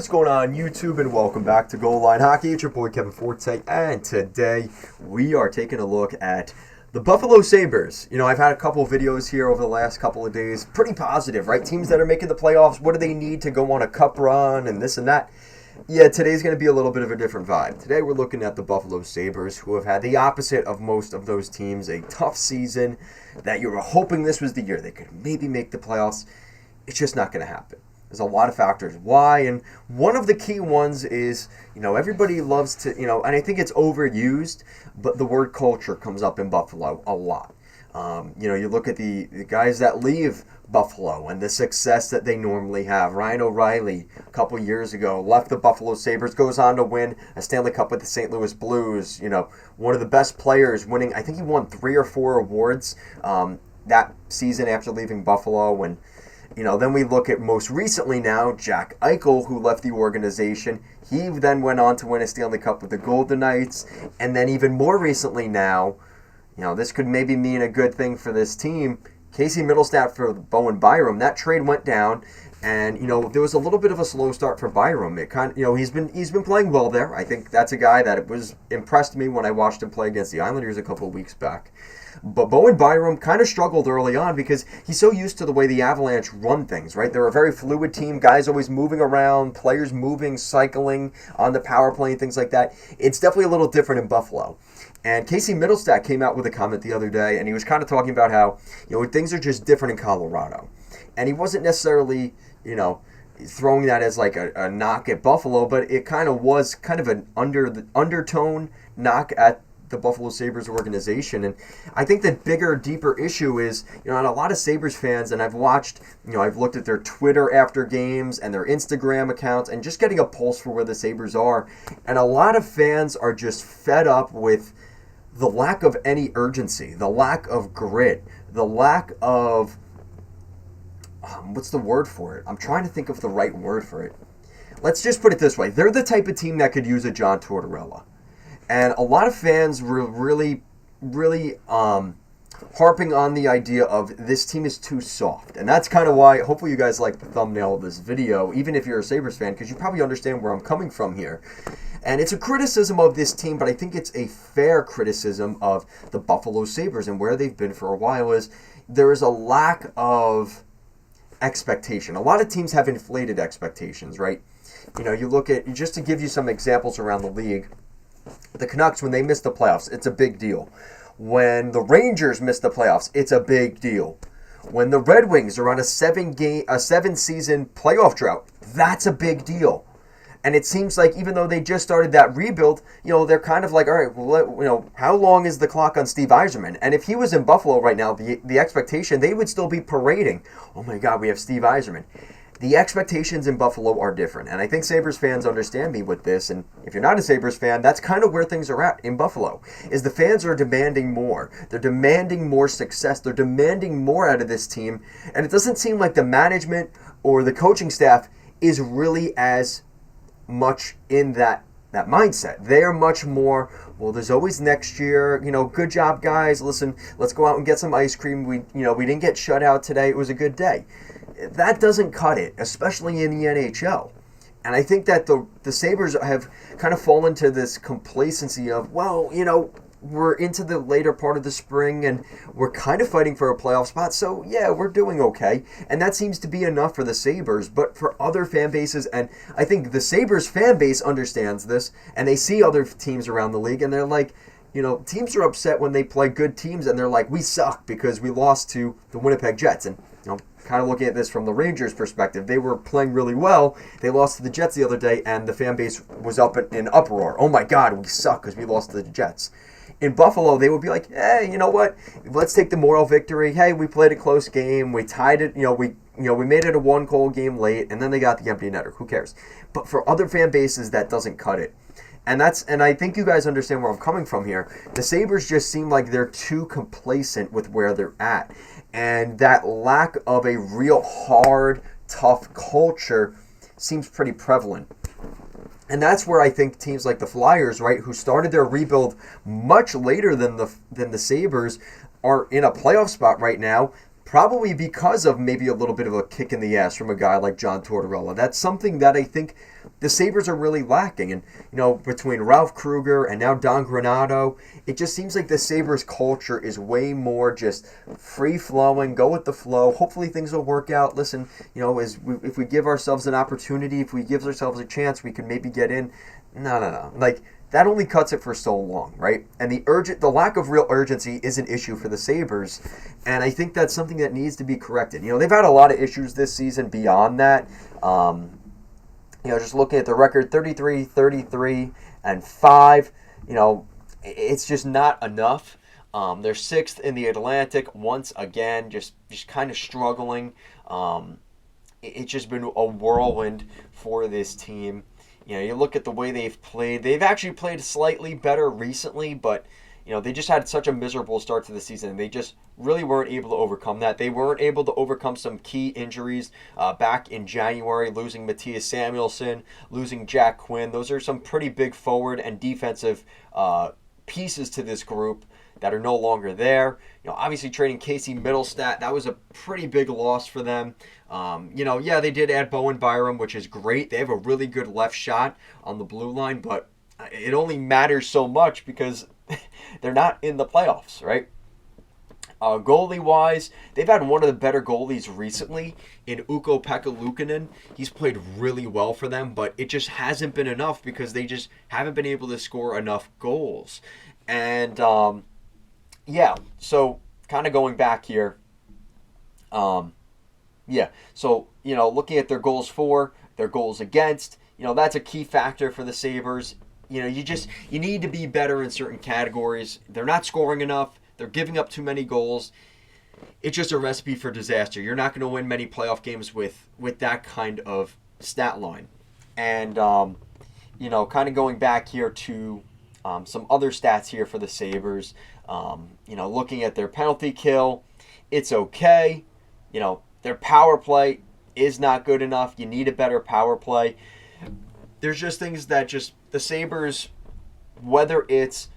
What's going on, YouTube, and welcome back to Goal Line Hockey. It's your boy Kevin Forte, and today we are taking a look at the Buffalo Sabres. You know, I've had a couple videos here over the last couple of days, pretty positive, right? Teams that are making the playoffs, what do they need to go on a cup run and this and that? Yeah, today's going to be a little bit of a different vibe. Today we're looking at the Buffalo Sabres, who have had the opposite of most of those teams, a tough season that you were hoping this was the year they could maybe make the playoffs. It's just not going to happen. There's a lot of factors why, and one of the key ones is, everybody loves to, and I think it's overused, but the word culture comes up in Buffalo a lot. You look at the guys that leave Buffalo and the success that they normally have. Ryan O'Reilly, a couple years ago, left the Buffalo Sabres, goes on to win a Stanley Cup with the St. Louis Blues. One of the best players, winning, I think he won 3 or 4 awards that season after leaving Buffalo. And then we look at most recently now, Jack Eichel, who left the organization. He then went on to win a Stanley Cup with the Golden Knights. And then even more recently now, this could maybe mean a good thing for this team. Casey Middlestat for Bowen Byram. That trade went down, and there was a little bit of a slow start for Byram. It kind of, he's been playing well there. I think that's a guy that was impressed me when I watched him play against the Islanders a couple of weeks back. But Bowen Byram kind of struggled early on because he's so used to the way the Avalanche run things, right? They're a very fluid team, guys always moving around, players moving, cycling on the power play and things like that. It's definitely a little different in Buffalo. And Casey Middlestat came out with a comment the other day, and he was kind of talking about how, things are just different in Colorado. And he wasn't necessarily, throwing that as like a knock at Buffalo, but it kind of was kind of an undertone knock at the Buffalo Sabres organization. And I think the bigger, deeper issue is, and a lot of Sabres fans, and I've watched, I've looked at their Twitter after games and their Instagram accounts and just getting a pulse for where the Sabres are. And a lot of fans are just fed up with the lack of any urgency, the lack of grit, the lack of, what's the word for it? I'm trying to think of the right word for it. Let's just put it this way. They're the type of team that could use a John Tortorella. And a lot of fans were really, really harping on the idea of this team is too soft. And that's kind of why, hopefully you guys like the thumbnail of this video, even if you're a Sabres fan, because you probably understand where I'm coming from here. And it's a criticism of this team, but I think it's a fair criticism of the Buffalo Sabres and where they've been for a while is there is a lack of expectation. A lot of teams have inflated expectations, right? You look at, just to give you some examples around the league, the Canucks, when they miss the playoffs, it's a big deal. When the Rangers miss the playoffs, it's a big deal. When the Red Wings are on a 7-season playoff drought, that's a big deal. And it seems like even though they just started that rebuild, they're kind of like, all right, well, how long is the clock on Steve Yzerman? And if he was in Buffalo right now, the expectation, they would still be parading. Oh my God, we have Steve Yzerman. The expectations in Buffalo are different, and I think Sabres fans understand me with this, and if you're not a Sabres fan, that's kind of where things are at in Buffalo, is the fans are demanding more. They're demanding more success. They're demanding more out of this team, and it doesn't seem like the management or the coaching staff is really as much in that mindset. They are much more, well, there's always next year, good job, guys. Listen, let's go out and get some ice cream. We didn't get shut out today. It was a good day. That doesn't cut it, especially in the NHL. And I think that the Sabres have kind of fallen to this complacency of, well, we're into the later part of the spring and we're kind of fighting for a playoff spot. So, yeah, we're doing okay. And that seems to be enough for the Sabres. But for other fan bases, and I think the Sabres fan base understands this, and they see other teams around the league, and they're like, teams are upset when they play good teams, and they're like, we suck because we lost to the Winnipeg Jets. And, kind of looking at this from the Rangers' perspective, they were playing really well. They lost to the Jets the other day, and the fan base was up in uproar. Oh my God, we suck because we lost to the Jets. In Buffalo, they would be like, hey, you know what? Let's take the moral victory. Hey, we played a close game. We tied it. We made it a 1-goal game late, and then they got the empty netter. Who cares? But for other fan bases, that doesn't cut it. And I think you guys understand where I'm coming from here. The Sabres just seem like they're too complacent with where they're at. And that lack of a real hard, tough culture seems pretty prevalent. And that's where I think teams like the Flyers, right, who started their rebuild much later than the Sabres, are in a playoff spot right now, probably because of maybe a little bit of a kick in the ass from a guy like John Tortorella. That's something that I think the Sabres are really lacking. And, between Ralph Kruger and now Don Granato, it just seems like the Sabres culture is way more just free-flowing, go with the flow. Hopefully things will work out. Listen, if we give ourselves an opportunity, if we give ourselves a chance, we can maybe get in. No. That only cuts it for so long, right? And the lack of real urgency is an issue for the Sabres, and I think that's something that needs to be corrected. They've had a lot of issues this season beyond that. Just looking at the record, 33, 33, and 5, it's just not enough. They're 6th in the Atlantic once again, just kind of struggling. It's just been a whirlwind for this team. You look at the way they've played. They've actually played slightly better recently, but they just had such a miserable start to the season. They just really weren't able to overcome that. They weren't able to overcome some key injuries back in January, losing Matthias Samuelsson, losing Jack Quinn. Those are some pretty big forward and defensive pieces to this group that are no longer there. Obviously trading Casey Middlestat, that was a pretty big loss for them. They did add Bowen Byram, which is great. They have a really good left shot on the blue line, but it only matters so much because they're not in the playoffs, right? Goalie-wise, they've had one of the better goalies recently in Ukko-Pekka Luukkonen. He's played really well for them, but it just hasn't been enough because they just haven't been able to score enough goals. And, so kind of going back here, looking at their goals for, their goals against, that's a key factor for the Sabres. You need to be better in certain categories. They're not scoring enough. They're giving up too many goals. It's just a recipe for disaster. You're not going to win many playoff games with that kind of stat line. And, kind of going back here to some other stats here for the Sabres. Looking at their penalty kill, it's okay. Their power play is not good enough. You need a better power play. There's just things that the Sabres, whether it's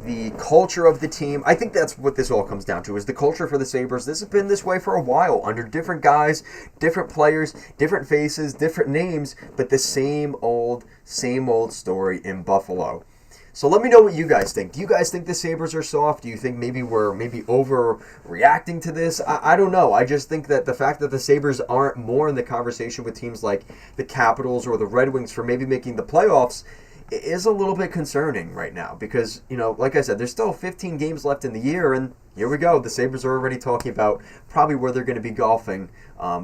the culture of the team, I think that's what this all comes down to, is the culture for the Sabres. This has been this way for a while, under different guys, different players, different faces, different names, but the same old story in Buffalo. So let me know what you guys think. Do you guys think the Sabres are soft? Do you think maybe we're overreacting to this? I don't know. I just think that the fact that the Sabres aren't more in the conversation with teams like the Capitals or the Red Wings for maybe making the playoffs is a little bit concerning right now because, like I said, there's still 15 games left in the year, and here we go. The Sabres are already talking about probably where they're going to be golfing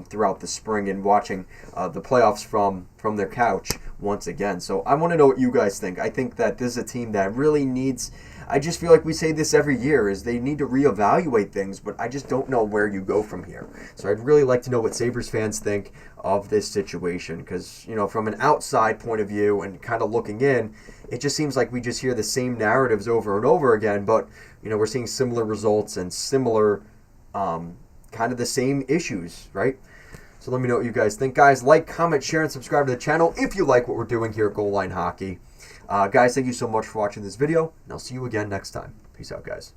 throughout the spring and watching the playoffs from their couch once again. So I want to know what you guys think. I think that this is a team that really needs, I just feel like we say this every year, is they need to reevaluate things, but I just don't know where you go from here. So I'd really like to know what Sabres fans think of this situation because, from an outside point of view and kind of looking in, it just seems like we just hear the same narratives over and over again, but, we're seeing similar results and similar kind of the same issues, right? So let me know what you guys think. Guys, like, comment, share, and subscribe to the channel if you like what we're doing here at Goal Line Hockey. Guys, thank you so much for watching this video, and I'll see you again next time. Peace out, guys.